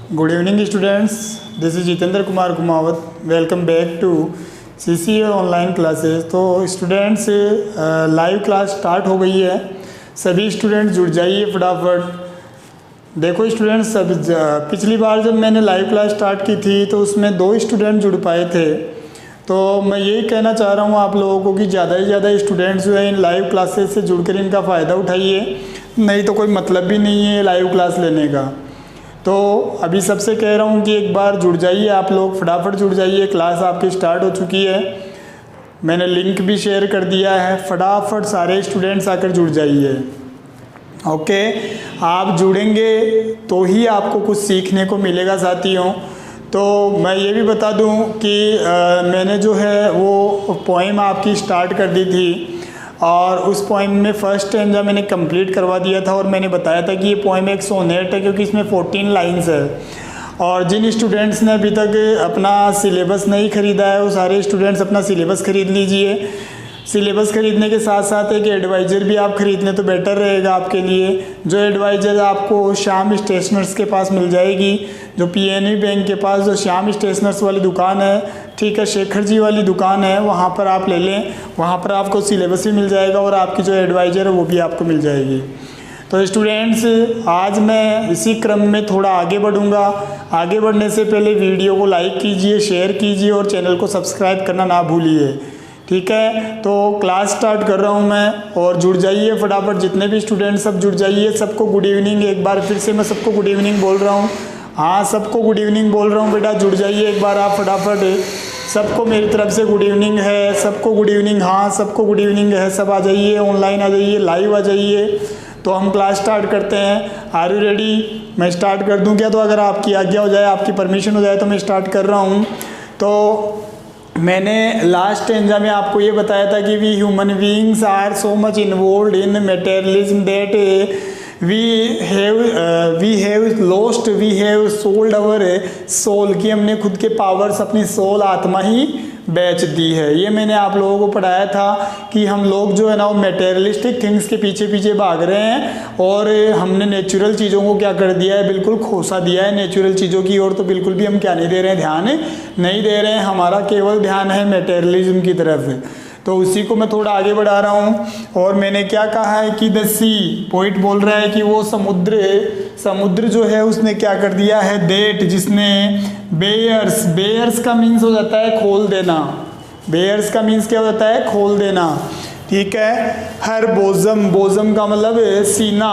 Good evening students, this is Jitendra Kumar Kumawat. Welcome back to CCA online classes. तो students live class start हो गई है, सभी students जुड़ जाइए फटाफट। देखो स्टूडेंट्स, सब पिछली बार जब मैंने लाइव क्लास स्टार्ट की थी तो उसमें 2 स्टूडेंट जुड़ पाए थे। तो मैं यही कहना चाह रहा हूँ आप लोगों को कि ज़्यादा से ज़्यादा स्टूडेंट्स जो है इन लाइव क्लासेस से जुड़कर इनका फ़ायदा उठाइए, नहीं तो कोई मतलब भी नहीं है लाइव क्लास लेने का। तो अभी सबसे कह रहा हूँ कि एक बार जुड़ जाइए, आप लोग फटाफट जुड़ जाइए। क्लास आपकी स्टार्ट हो चुकी है, मैंने लिंक भी शेयर कर दिया है, फटाफट सारे स्टूडेंट्स आकर जुड़ जाइए। ओके, आप जुड़ेंगे तो ही आपको कुछ सीखने को मिलेगा साथियों। तो मैं ये भी बता दूं कि मैंने जो है वो पोइम आपकी स्टार्ट कर दी थी और उस पोइम में फर्स्ट स्टैंजा मैंने कंप्लीट करवा दिया था और मैंने बताया था कि ये पोइम एक सोनेट है क्योंकि इसमें 14 लाइंस है। और जिन स्टूडेंट्स ने अभी तक अपना सिलेबस नहीं ख़रीदा है वो सारे स्टूडेंट्स अपना सिलेबस ख़रीद लीजिए। सिलेबस ख़रीदने के साथ साथ एक एडवाइज़र भी आप ख़रीद लें तो बेटर रहेगा आपके लिए। जो एडवाइज़र आपको श्याम स्टेशनर्स के पास मिल जाएगी, जो PNB बैंक के पास जो श्याम स्टेशनर्स वाली दुकान है, ठीक है, शेखर जी वाली दुकान है, वहाँ पर आप ले लें। वहाँ पर आपको सिलेबस भी मिल जाएगा और आपकी जो एडवाइज़र है वो भी आपको मिल जाएगी। तो स्टूडेंट्स, आज मैं इसी क्रम में थोड़ा आगे बढ़ूँगा। आगे बढ़ने से पहले वीडियो को लाइक कीजिए, शेयर कीजिए और चैनल को सब्सक्राइब करना ना भूलिए, ठीक है। तो क्लास स्टार्ट कर रहा हूँ मैं और जुड़ जाइए फटाफट, जितने भी स्टूडेंट सब जुड़ जाइए। सबको गुड इवनिंग, एक बार फिर से मैं सबको गुड इवनिंग बोल रहा हूँ। हाँ, सबको गुड इवनिंग बोल रहा हूँ बेटा, जुड़ जाइए एक बार आप फटाफट। सबको मेरी तरफ से गुड इवनिंग है, सबको गुड इवनिंग। हाँ, सबको गुड इवनिंग है, सब आ जाइए, ऑनलाइन आ जाइए, लाइव आ जाइए। तो हम क्लास स्टार्ट करते हैं। Are you ready? मैं स्टार्ट कर दूँ क्या? तो अगर आपकी आज्ञा हो जाए, आपकी परमिशन हो जाए तो मैं स्टार्ट कर रहा हूँ। तो मैंने लास्ट स्टेंजा में आपको ये बताया था कि we human beings are so much involved in materialism that we have lost, we have sold our soul, कि हमने खुद के पावर्स, अपनी सोल, आत्मा ही बेच दी है। ये मैंने आप लोगों को पढ़ाया था कि हम लोग जो है ना वो मटेरियलिस्टिक थिंग्स के पीछे पीछे भाग रहे हैं और हमने नेचुरल चीज़ों को क्या कर दिया है, बिल्कुल खोसा दिया है नेचुरल चीज़ों की ओर। तो बिल्कुल भी हम क्या नहीं दे रहे हैं, ध्यान नहीं दे रहे हैं, हमारा केवल ध्यान है मटेरियलिज्म की तरफ। तो उसी को मैं थोड़ा आगे बढ़ा रहा हूँ। और मैंने क्या कहा है कि द सी, पोइट बोल रहा है कि वो समुद्र जो है उसने क्या कर दिया है, देट, जिसने बेयर्स का मीन्स हो जाता है खोल देना। बेयर्स का मीन्स क्या हो जाता है, खोल देना, ठीक है। हर बोजम का मतलब सीना।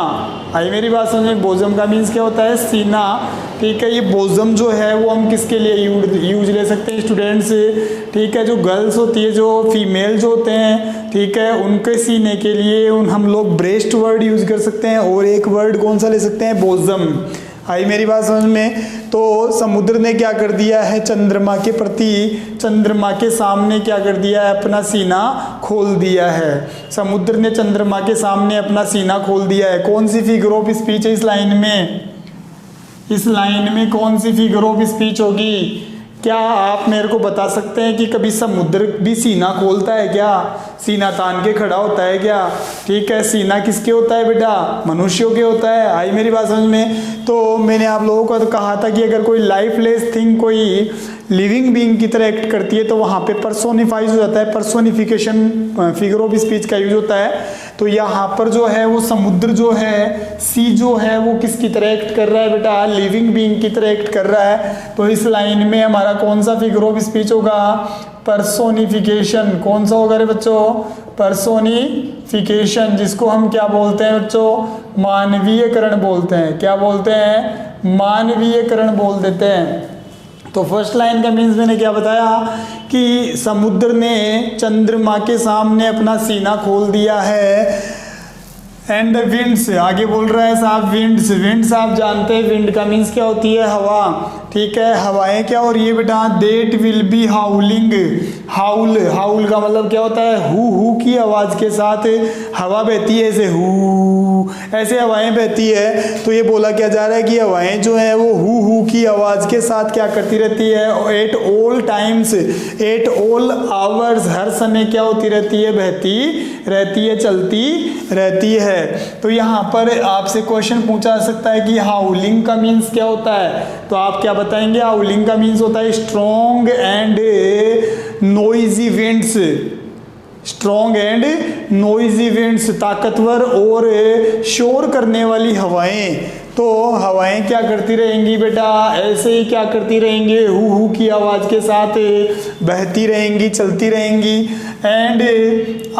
आई मेरी बात समझ में? बोजम का मीन्स क्या होता है, सीना, ठीक है। ये बोजम जो है वो हम किसके लिए यूज ले सकते हैं स्टूडेंट्स, ठीक है। जो गर्ल्स होती है, जो फीमेल जो होते हैं, ठीक है, उनके सीने के लिए हम लोग ब्रेस्ट वर्ड यूज कर सकते हैं और एक वर्ड कौन सा ले सकते हैं, बोजम। आई मेरी बात समझ में? तो समुद्र ने क्या कर दिया है, चंद्रमा के प्रति, चंद्रमा के सामने क्या कर दिया है, अपना सीना खोल दिया है। समुद्र ने चंद्रमा के सामने अपना सीना खोल दिया है। कौन सी फिगर ऑफ स्पीच है इस लाइन में? इस लाइन में कौन सी फिगर ऑफ स्पीच होगी? क्या आप मेरे को बता सकते हैं कि कभी समुद्र भी सीना खोलता है क्या? सीना तान के खड़ा होता है क्या? ठीक है, सीना किसके होता है बेटा, मनुष्यों के होता है। आई मेरी बात समझ में? तो मैंने आप लोगों को तो कहा था कि अगर कोई लाइफलेस थिंग कोई लिविंग बीइंग की तरह एक्ट करती है तो वहाँ पे पर्सोनिफाइज हो जाता है, पर्सोनिफिकेशन फिगर ऑफ स्पीच का यूज होता है। तो यहाँ पर जो है वो समुद्र जो है, सी जो है वो किसकी तरह एक्ट कर रहा है बेटा, लिविंग बीइंग की तरह एक्ट कर रहा है। तो इस लाइन में हमारा कौन सा फिगर ऑफ स्पीच होगा, पर्सोनिफिकेशन। कौन सा होगा रे बच्चों, पर्सोनिफिकेशन, जिसको हम क्या बोलते हैं बच्चों, मानवीयकरण बोलते हैं। क्या बोलते हैं, मानवीयकरण बोल देते हैं। तो फर्स्ट लाइन का मीन्स मैंने क्या बताया कि समुद्र ने चंद्रमा के सामने अपना सीना खोल दिया है। एंड विंड्स, आगे बोल रहा है साहब, विंड्स आप जानते हैं विंड का मीन्स क्या होती है, हवा, ठीक है। हवाएं क्या हो रही है बेटा, देट विल बी हाउलिंग। हाउल का मतलब क्या होता है, हु की आवाज के साथ हवा बहती है, ऐसे हु ऐसे हवाएं बहती है। तो ये बोला क्या जा रहा है कि हवाएं जो है वो हु की आवाज़ के साथ क्या करती रहती है, at all times, at all hours, हर समय क्या होती रहती है, बहती रहती है, चलती रहती है। तो यहाँ पर आपसे क्वेश्चन पूछा जा सकता है कि हाउलिंग का मीन्स क्या होता है, तो आप क्या बताएंगे, हाउलिंग का मीन्स होता है strong and noisy winds, strong and noisy winds, ताकतवर और शोर करने वाली हवाएं। तो हवाएं क्या करती रहेंगी बेटा, ऐसे ही क्या करती रहेंगी, हु की आवाज़ के साथ बहती रहेंगी, चलती रहेंगी। And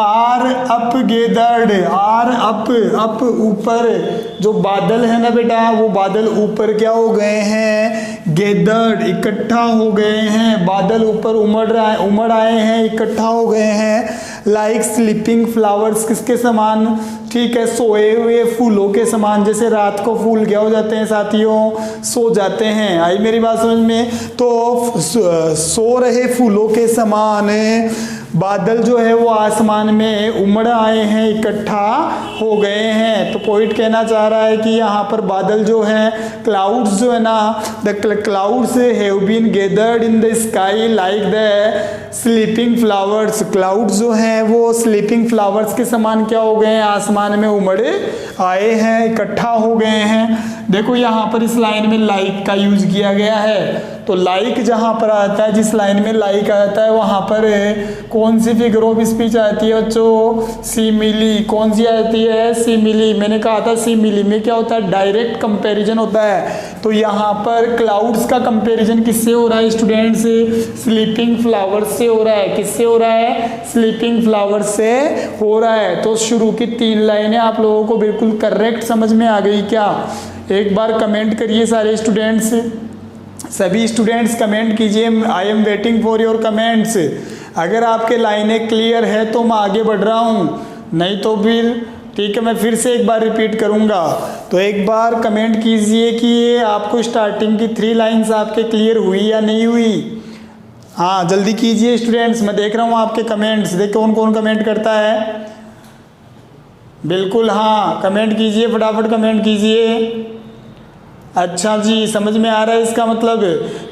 are up gathered, are up ऊपर, जो बादल है ना बेटा वो बादल ऊपर क्या हो गए हैं, गेदर्ड इकट्ठा हो गए हैं, बादल ऊपर उमड़ आए हैं, इकट्ठा हो गए हैं। लाइक स्लीपिंग फ्लावर्स, किसके समान, ठीक है, सोए हुए फूलों के समान। जैसे रात को फूल क्या हो जाते हैं साथियों, सो जाते हैं। आई मेरी बात समझ में। तो सो रहे फूलों के समान बादल जो है वो आसमान में उमड़ आए हैं, इकट्ठा हो गए हैं। तो पोइट कहना चाह रहा है कि यहाँ पर बादल जो है, क्लाउड्स जो है ना, the clouds have been gathered in the sky like the sleeping flowers. Clouds जो हैं वो स्लीपिंग फ्लावर्स के समान क्या हो गए हैं, आसमान में उमड़े आए हैं, इकट्ठा हो गए हैं। देखो यहाँ पर इस लाइन में लाइक का यूज किया गया है। तो लाइक जहाँ पर आता है, जिस लाइन में लाइक आता है वहाँ पर कौन सी फिगर ऑफ स्पीच आती है बच्चों, सिमिली। कौन सी आती है, सिमिली। मैंने कहा था सिमिली में क्या होता है, डायरेक्ट कंपैरिजन होता है। तो यहाँ पर क्लाउड्स का कंपैरिजन किससे हो रहा है स्टूडेंट्स, स्लीपिंग फ्लावर्स से हो रहा है। किससे हो रहा है, स्लीपिंग फ्लावर्स से हो रहा है। तो शुरू की 3 लाइनें आप लोगों को बिल्कुल करेक्ट समझ में आ गई क्या? एक बार कमेंट करिए सारे स्टूडेंट्स, सभी स्टूडेंट्स कमेंट कीजिए। I am waiting for your comments. अगर आपके लाइनें क्लियर है तो मैं आगे बढ़ रहा हूँ, नहीं तो फिर ठीक है मैं फिर से एक बार रिपीट करूँगा। तो एक बार कमेंट कीजिए कि ये आपको स्टार्टिंग की 3 लाइन्स आपके क्लियर हुई या नहीं हुई। हाँ जल्दी कीजिए स्टूडेंट्स, मैं देख रहा हूँ आपके कमेंट्स। देखो कौन कौन कमेंट करता है। बिल्कुल हाँ कमेंट कीजिए, फटाफट कमेंट कीजिए। अच्छा जी समझ में आ रहा है इसका मतलब।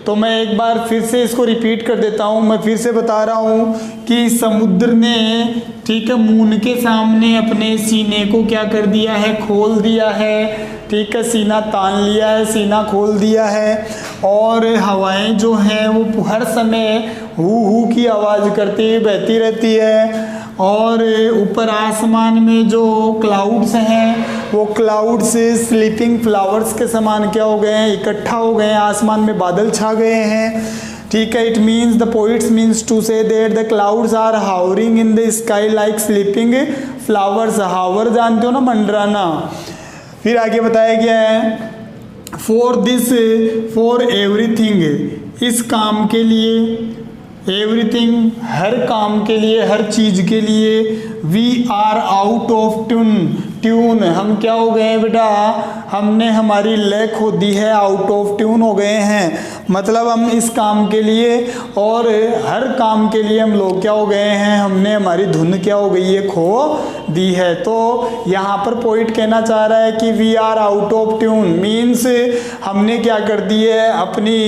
तो मैं एक बार फिर से इसको रिपीट कर देता हूँ। मैं फिर से बता रहा हूँ कि समुद्र ने, ठीक है, मून के सामने अपने सीने को क्या कर दिया है, खोल दिया है। ठीक है, सीना तान लिया है, सीना खोल दिया है। और हवाएं जो हैं वो हर समय हु की आवाज़ करती हुई बहती रहती है। और ऊपर आसमान में जो क्लाउड्स हैं वो क्लाउड्स स्लीपिंग फ्लावर्स के समान क्या हो गए हैं, इकट्ठा हो गए हैं, आसमान में बादल छा गए हैं। ठीक है, it means the poets means to say that the clouds are hovering in the sky like sleeping flowers. Hover जानते हो ना, मंडराना। फिर आगे बताया गया है फॉर दिस, फॉर एवरीथिंग, इस काम के लिए, एवरीथिंग हर काम के लिए, हर चीज़ के लिए। We are out of tune, हम क्या हो गए हैं बेटा, हमने हमारी लय खो दी है, आउट ऑफ ट्यून हो गए हैं। मतलब हम इस काम के लिए और हर काम के लिए हम लोग क्या हो गए हैं, हमने हमारी धुन क्या हो गई है, खो दी है। तो यहाँ पर पोइट कहना चाह रहा है कि we are out of tune means हमने क्या कर दी है, अपनी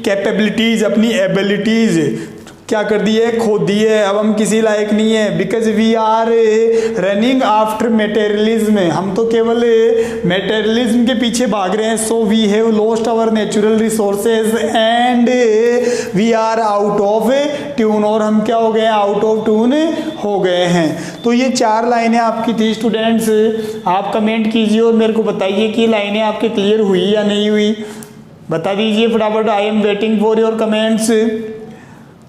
कैपेबिलिटीज़, अपनी एबिलिटीज़ क्या कर दी है, खो दी है। अब हम किसी लायक नहीं है। Because we are running after materialism, हम तो केवल मेटेरियलिज्म के पीछे भाग रहे हैं। So we have lost our natural resources and we are out of tune, और हम क्या हो गए, आउट ऑफ ट्यून हो गए हैं। तो ये 4 लाइनें आपकी थी स्टूडेंट्स। आप कमेंट कीजिए और मेरे को बताइए कि लाइनें आपके क्लियर हुई या नहीं हुई, बता दीजिए फटाफट। I am waiting for your comments,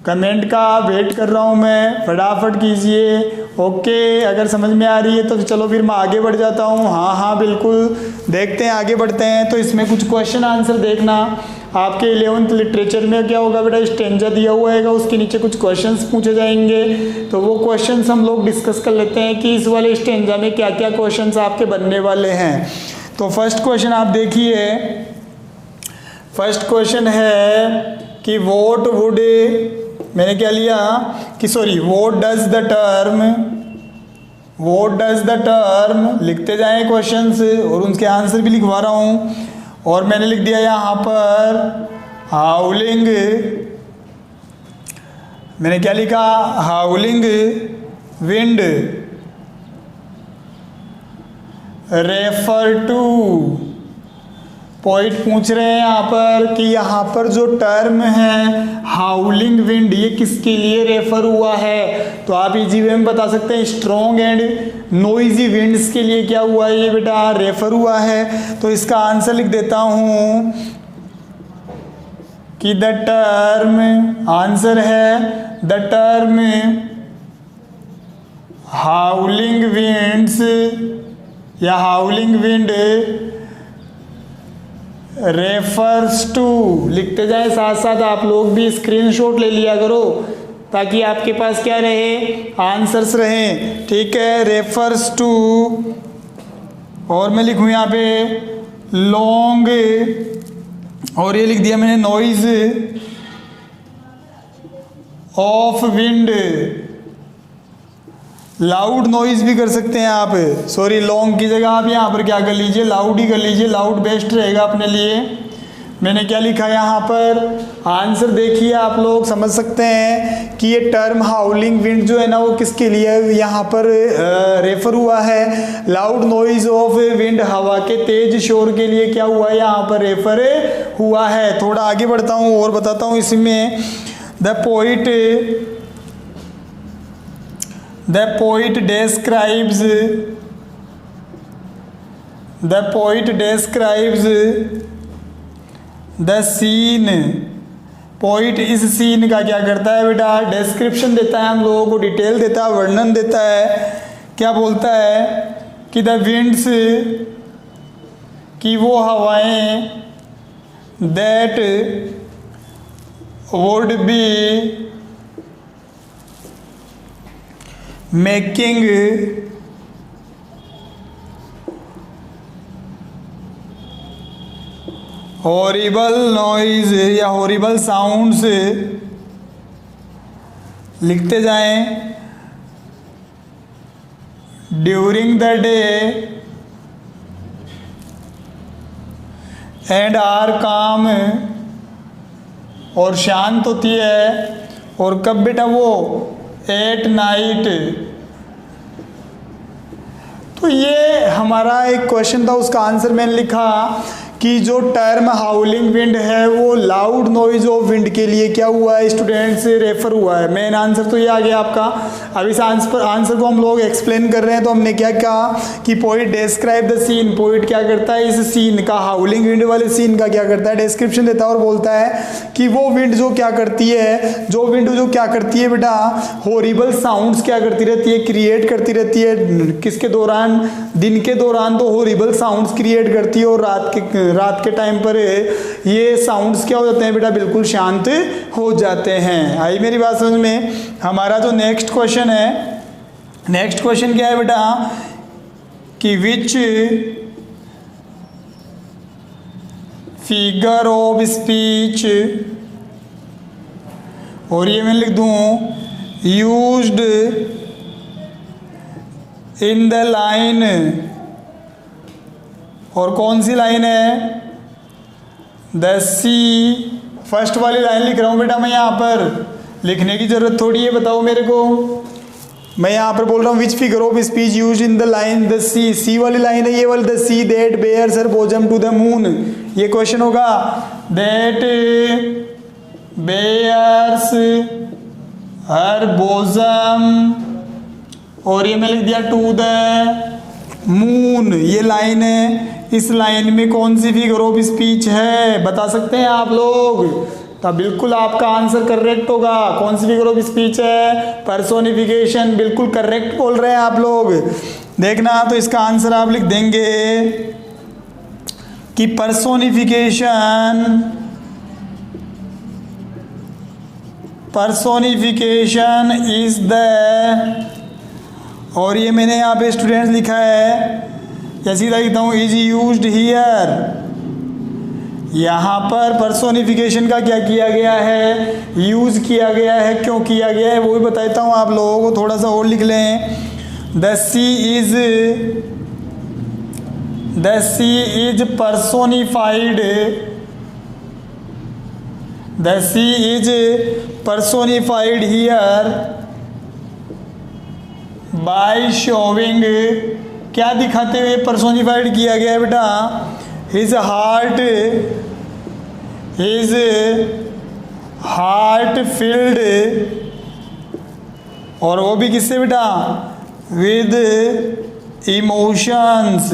comment का वेट कर रहा हूँ मैं, फटाफट कीजिए। ओके, अगर समझ में आ रही है तो चलो फिर मैं आगे बढ़ जाता हूँ। हाँ बिल्कुल, देखते हैं, आगे बढ़ते हैं। तो इसमें कुछ क्वेश्चन आंसर देखना। आपके 11th लिटरेचर में क्या होगा बेटा, स्टेंजा दिया हुआ है, उसके नीचे कुछ क्वेश्चंस पूछे जाएंगे। तो वो क्वेश्चंस हम लोग डिस्कस कर लेते हैं कि इस वाले स्टेंजा में क्या क्या क्वेश्चंस आपके बनने वाले हैं। तो फर्स्ट क्वेश्चन आप देखिए, फर्स्ट क्वेश्चन है कि वॉट वुड, मैंने क्या लिया कि sorry, what does the term what does the term, लिखते जाएं क्वेश्चंस और उनके आंसर भी लिखवा रहा हूँ। और मैंने लिख दिया यहाँ पर हाउलिंग, मैंने क्या लिखा, howling wind refer to. Point पूछ रहे हैं यहाँ पर कि यहाँ पर जो टर्म है हाउलिंग विंड, ये किसके लिए रेफर हुआ है। तो आप इजी वे में बता सकते हैं, स्ट्रॉन्ग एंड नोइजी विंड्स के लिए क्या हुआ है, ये बेटा रेफर हुआ है। तो इसका आंसर लिख देता हूँ कि द टर्म, आंसर है द टर्म हाउलिंग विंड्स या हाउलिंग विंड रेफर्स टू। लिखते जाए साथ साथ, आप लोग भी स्क्रीनशॉट ले लिया करो ताकि आपके पास क्या रहे, आंसर्स रहें। ठीक है, रेफर्स टू, और मैं लिखूँ यहाँ पे लॉन्ग, और ये लिख दिया मैंने noise of wind. Loud noise भी कर सकते हैं आप, सॉरी लॉन्ग की जगह आप यहाँ पर क्या कर लीजिए, लाउड ही कर लीजिए, लाउड बेस्ट रहेगा अपने लिए। मैंने क्या लिखा यहाँ पर, आंसर देखिए आप लोग समझ सकते हैं कि ये टर्म हाउलिंग विंड जो है ना वो किसके लिए यहाँ पर रेफर हुआ है। लाउड नॉइज ऑफ विंड, हवा के तेज शोर के लिए क्या हुआ है, यहाँ पर रेफर हुआ है। थोड़ा आगे बढ़ता हूँ और बताता हूँ इसमें। The poet describes the scene. Poet इस सीन का क्या करता है बेटा, डिस्क्रिप्शन देता है, हम लोगों को डिटेल देता है, वर्णन देता है। क्या बोलता है कि द विंड्स, कि वो हवाएं, that would be making horrible noise या हॉरिबल साउंड्स, लिखते जाएं, during the day and are calm, और शांत होती है, और कब बेटा वो, एट नाइट। तो ये हमारा एक क्वेश्चन था, उसका आंसर मैंने लिखा कि जो टर्म हाउलिंग विंड है वो लाउड नॉइज ऑफ विंड के लिए क्या हुआ है स्टूडेंट्स, रेफर हुआ है। मेन आंसर तो ये आ गया आपका। अब इस आंसर को हम लोग एक्सप्लेन कर रहे हैं। तो हमने क्या कहा कि poet describe the scene, poet क्या करता है, इस सीन का, हाउलिंग विंड वाले सीन का क्या करता है, डिस्क्रिप्शन देता है और बोलता है कि वो विंड जो क्या करती है, जो विंड जो क्या करती है बेटा, हॉरिबल साउंड्स क्या करती रहती है, क्रिएट करती रहती है। किसके दौरान, दिन के दौरान तो हॉरिबल साउंड्स क्रिएट करती है, और रात के टाइम पर ये साउंड्स क्या हो जाते हैं बेटा, बिल्कुल शांत हो जाते हैं। आई मेरी बात समझ में। हमारा जो नेक्स्ट क्वेश्चन है, नेक्स्ट क्वेश्चन क्या है बेटा कि विच फिगर ऑफ स्पीच, और ये मैं लिख दूं यूज्ड इन द लाइन, और कौन सी लाइन है, द सी। फर्स्ट वाली लाइन लिख रहा हूँ बेटा मैं, यहाँ पर लिखने की जरूरत थोड़ी है, बताओ मेरे को। मैं यहाँ पर बोल रहा हूँ which figure of speech use in the line the sea. Sea वाली लाइन है ये वाली, the sea that bears her bosom to the moon. ये क्वेश्चन होगा, दैट बेयर्स हर बोजम, और ये मैं लिख दिया टू द मून। ये लाइन है, इस लाइन में कौन सी फिगर ऑफ स्पीच है, बता सकते हैं आप लोग। तो बिल्कुल आपका आंसर करेक्ट होगा। कौन सी फिगर ऑफ स्पीच है, पर्सोनिफिकेशन। बिल्कुल करेक्ट बोल रहे हैं आप लोग। देखना, तो इसका आंसर आप लिख देंगे कि पर्सोनिफिकेशन इज द, और ये मैंने यहाँ पे स्टूडेंट्स लिखा है, या सीधा लिखता हूँ इज यूज्ड हियर। यहाँ पर पर्सोनिफिकेशन का क्या किया गया है, यूज किया गया है। क्यों किया गया है वो भी बताता हूँ आप लोगों को, थोड़ा सा और लिख लें। The sea is personified, the sea is personified here by showing, क्या दिखाते हुए personified किया गया है बेटा, his heart filled, और वो भी किससे बेटा, with emotions।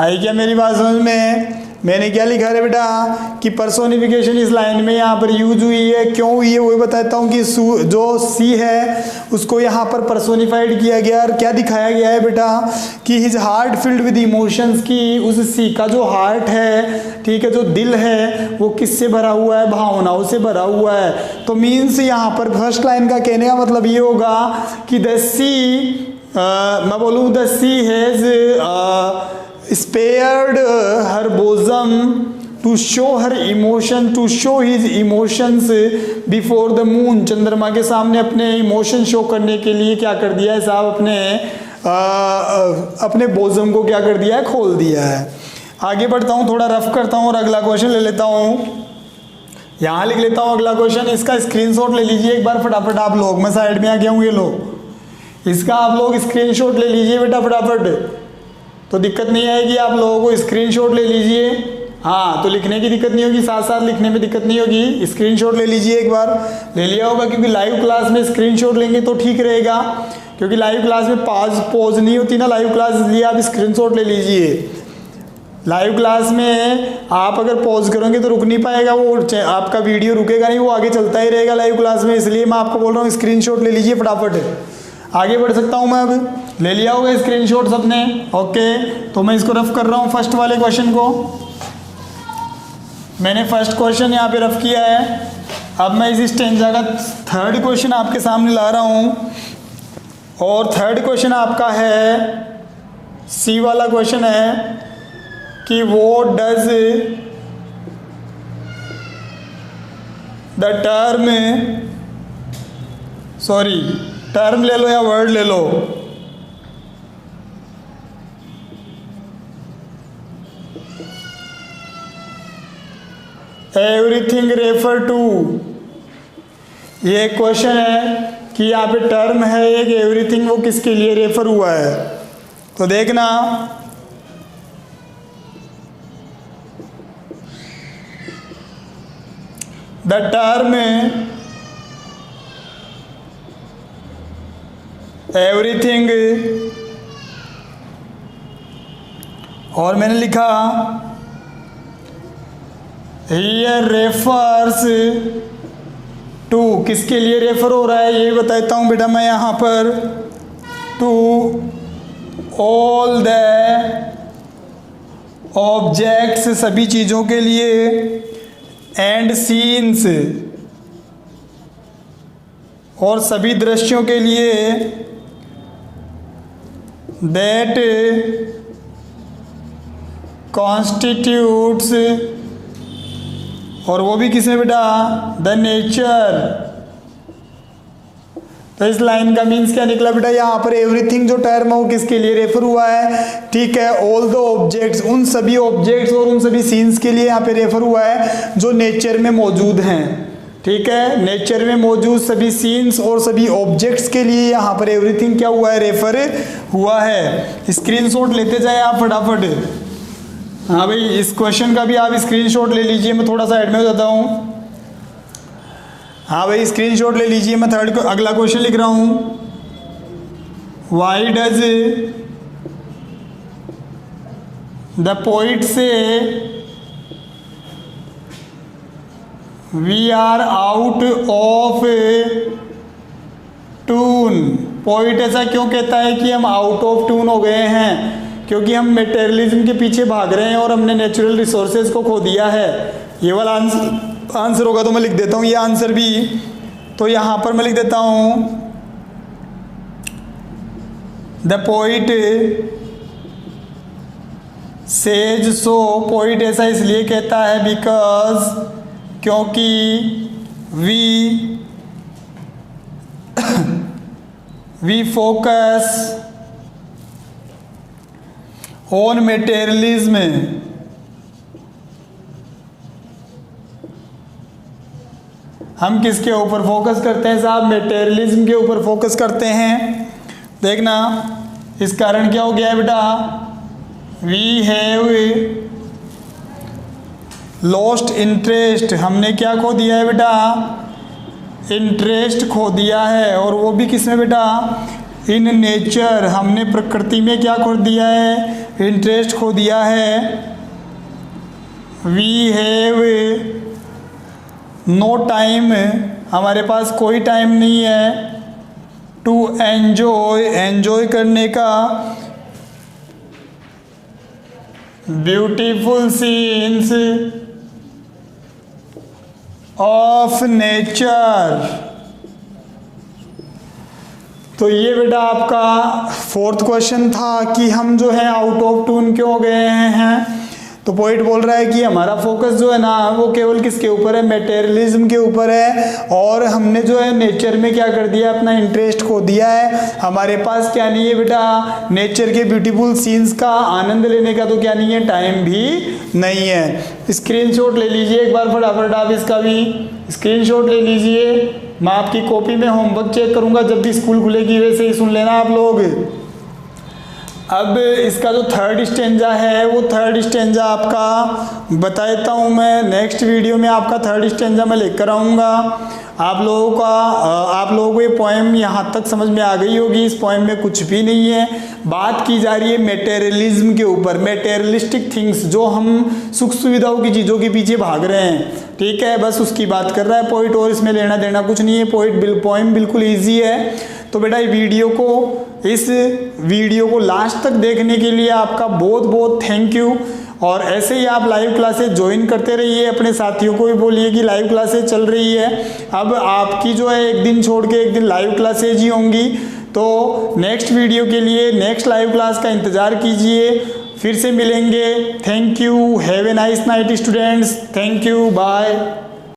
आई क्या मेरी बात समझ में? मैंने क्या लिखा है बेटा कि पर्सोनिफिकेशन इस लाइन में यहाँ पर यूज हुई है, क्यों हुई है वो बताता हूँ कि जो सी है उसको यहाँ पर पर्सोनिफाइड किया गया और क्या दिखाया गया है बेटा कि his heart filled with emotions, की उस सी का जो हार्ट है, ठीक है, जो दिल है वो किससे भरा हुआ है, भावनाओं से भरा हुआ है। तो मीन्स यहाँ पर फर्स्ट लाइन का कहने का मतलब ये होगा कि द सी, मैं बोलूँ the sea has spared her bosom to show her emotion, to show his emotions before the moon। चंद्रमा के सामने अपने इमोशन शो करने के लिए क्या कर दिया है साहब, अपने बोजम को क्या कर दिया है, खोल दिया है। आगे बढ़ता हूँ, थोड़ा रफ करता हूँ और अगला क्वेश्चन ले लेता हूँ। यहाँ लिख लेता हूँ अगला क्वेश्चन, इसका स्क्रीनशॉट ले लीजिए एक बार फटाफट आप लोग, मैं साइड में आ गया हूँ, ये लो, इसका आप लोग स्क्रीनशॉट ले लीजिए बेटा फटाफट, तो दिक्कत नहीं आएगी आप लोगों को। स्क्रीनशॉट ले लीजिए, हाँ, तो लिखने की दिक्कत नहीं होगी, साथ साथ लिखने में दिक्कत नहीं होगी। स्क्रीनशॉट ले लीजिए, एक बार ले लिया होगा, क्योंकि लाइव क्लास में स्क्रीनशॉट लेंगे तो ठीक रहेगा, क्योंकि लाइव क्लास में पॉज नहीं होती ना लाइव क्लास, इसलिए आप स्क्रीनशॉट ले लीजिए। लाइव क्लास में आप अगर पॉज करोगे तो रुक नहीं पाएगा, वो आपका वीडियो रुकेगा नहीं, वो आगे चलता ही रहेगा लाइव क्लास में, इसलिए मैं आपको बोल रहा हूँ स्क्रीनशॉट ले लीजिए फटाफट। आगे बढ़ सकता हूँ मैं, अब ले लिया होगा स्क्रीनशॉट सबने, ओके। तो मैं इसको रफ कर रहा हूँ, फर्स्ट वाले क्वेश्चन को मैंने फर्स्ट क्वेश्चन यहाँ पे रफ किया है। अब मैं इस स्टेंजा का थर्ड क्वेश्चन आपके सामने ला रहा हूँ, और थर्ड क्वेश्चन आपका है, सी वाला क्वेश्चन है कि वो डज द टर्म ले लो या वर्ड ले लो, एवरीथिंग रेफर टू। ये क्वेश्चन है कि यहाँ पे टर्म है एक एवरीथिंग, वो किसके लिए रेफर हुआ है, तो देखना द टर्म एवरीथिंग, और मैंने लिखा हियर रेफर्स टू, किसके लिए रेफर हो रहा है ये बताता हूँ बेटा मैं यहाँ पर, टू ऑल द ऑब्जेक्ट्स, सभी चीज़ों के लिए, एंड सीन्स, और सभी दृश्यों के लिए, दैट कॉन्स्टिट्यूट्स, और वो भी किसमें बेटा, द नेचर। तो इस लाइन का मीन्स क्या निकला बेटा, यहाँ पर एवरीथिंग जो टर्म है वो किसके लिए रेफर हुआ है, ठीक है, ऑल द ऑब्जेक्ट्स, उन सभी ऑब्जेक्ट्स और उन सभी सीन्स के लिए यहाँ पे रेफर हुआ है जो नेचर में मौजूद हैं, ठीक है, नेचर में मौजूद सभी सीन्स और सभी ऑब्जेक्ट्स के लिए यहाँ पर एवरीथिंग क्या हुआ है, रेफर हुआ है। स्क्रीनशॉट लेते जाए आप फटाफट। हाँ भाई, इस क्वेश्चन का भी आप स्क्रीनशॉट ले लीजिए, मैं थोड़ा सा ऐड में हो जाता हूँ। हाँ भाई, स्क्रीनशॉट ले लीजिए, मैं थर्ड अगला क्वेश्चन लिख रहा हूँ। Why does the poet say we are out of tune. Poet ऐसा क्यों कहता है कि हम आउट ऑफ टून हो गए हैं, क्योंकि हम मटेरियलिज्म के पीछे भाग रहे हैं और हमने नेचुरल रिसोर्सेज को खो दिया है। ये वाला आंसर होगा, तो मैं लिख देता हूँ ये आंसर भी, तो यहाँ पर मैं लिख देता हूँ the poet says so. Poet ऐसा इसलिए कहता है बिकॉज, क्योंकि we we focus on materialism. हम किसके ऊपर फोकस करते हैं साहब? मटेरियलिज्म के ऊपर फोकस करते हैं। देखना इस कारण क्या हो गया है बेटा, वी हैव लॉस्ट इंटरेस्ट, हमने क्या खो दिया है बेटा? इंटरेस्ट खो दिया है। और वो भी किसमें बेटा? इन नेचर, हमने प्रकृति में क्या खो दिया है? इंटरेस्ट खो दिया है। वी हैव नो टाइम, हमारे पास कोई टाइम नहीं है। टू एंजॉय, एंजॉय करने का। Beautiful scenes of nature. तो ये बेटा आपका फोर्थ क्वेश्चन था कि हम जो है आउट ऑफ ट्यून क्यों हो गए हैं। तो पॉइंट बोल रहा है कि हमारा फोकस जो है ना वो केवल किसके ऊपर है? मटेरियलिज्म के ऊपर है। और हमने जो है नेचर में क्या कर दिया? अपना इंटरेस्ट खो दिया है। हमारे पास क्या नहीं है बेटा? नेचर के ब्यूटीफुल सीन्स का आनंद लेने का तो क्या नहीं है? टाइम भी नहीं है। स्क्रीनशॉट ले लीजिए एक बार फटाफट, आप इसका भी स्क्रीनशॉट ले लीजिए। मैं आपकी कॉपी में होमवर्क चेक करूंगा जब भी स्कूल खुलेगी, वैसे ही सुन लेना आप लोग। अब इसका जो थर्ड स्टेंजा है वो थर्ड स्टेंजा आपका बता देता हूँ मैं। नेक्स्ट वीडियो में आपका थर्ड स्टेंजा मैं लेकर आऊँगा। आप लोगों को ये पोएम यहाँ तक समझ में आ गई होगी। इस पोएम में कुछ भी नहीं है, बात की जा रही है मटेरियलिज्म के ऊपर। मटेरियलिस्टिक थिंग्स, जो हम सुख सुविधाओं की चीज़ों के पीछे भाग रहे हैं, ठीक है, बस उसकी बात कर रहा है पोइट। और इसमें लेना देना कुछ नहीं है। पोएम बिल्कुल ईजी है। तो बेटा इस वीडियो को लास्ट तक देखने के लिए आपका बहुत बहुत थैंक यू। और ऐसे ही आप लाइव क्लासेस ज्वाइन करते रहिए। अपने साथियों को भी बोलिए कि लाइव क्लासेस चल रही है। अब आपकी जो है एक दिन छोड़ के एक दिन लाइव क्लासेज ही होंगी। तो नेक्स्ट वीडियो के लिए, नेक्स्ट लाइव क्लास का इंतज़ार कीजिए। फिर से मिलेंगे। Thank you. Have a nice night students. Thank you. Bye.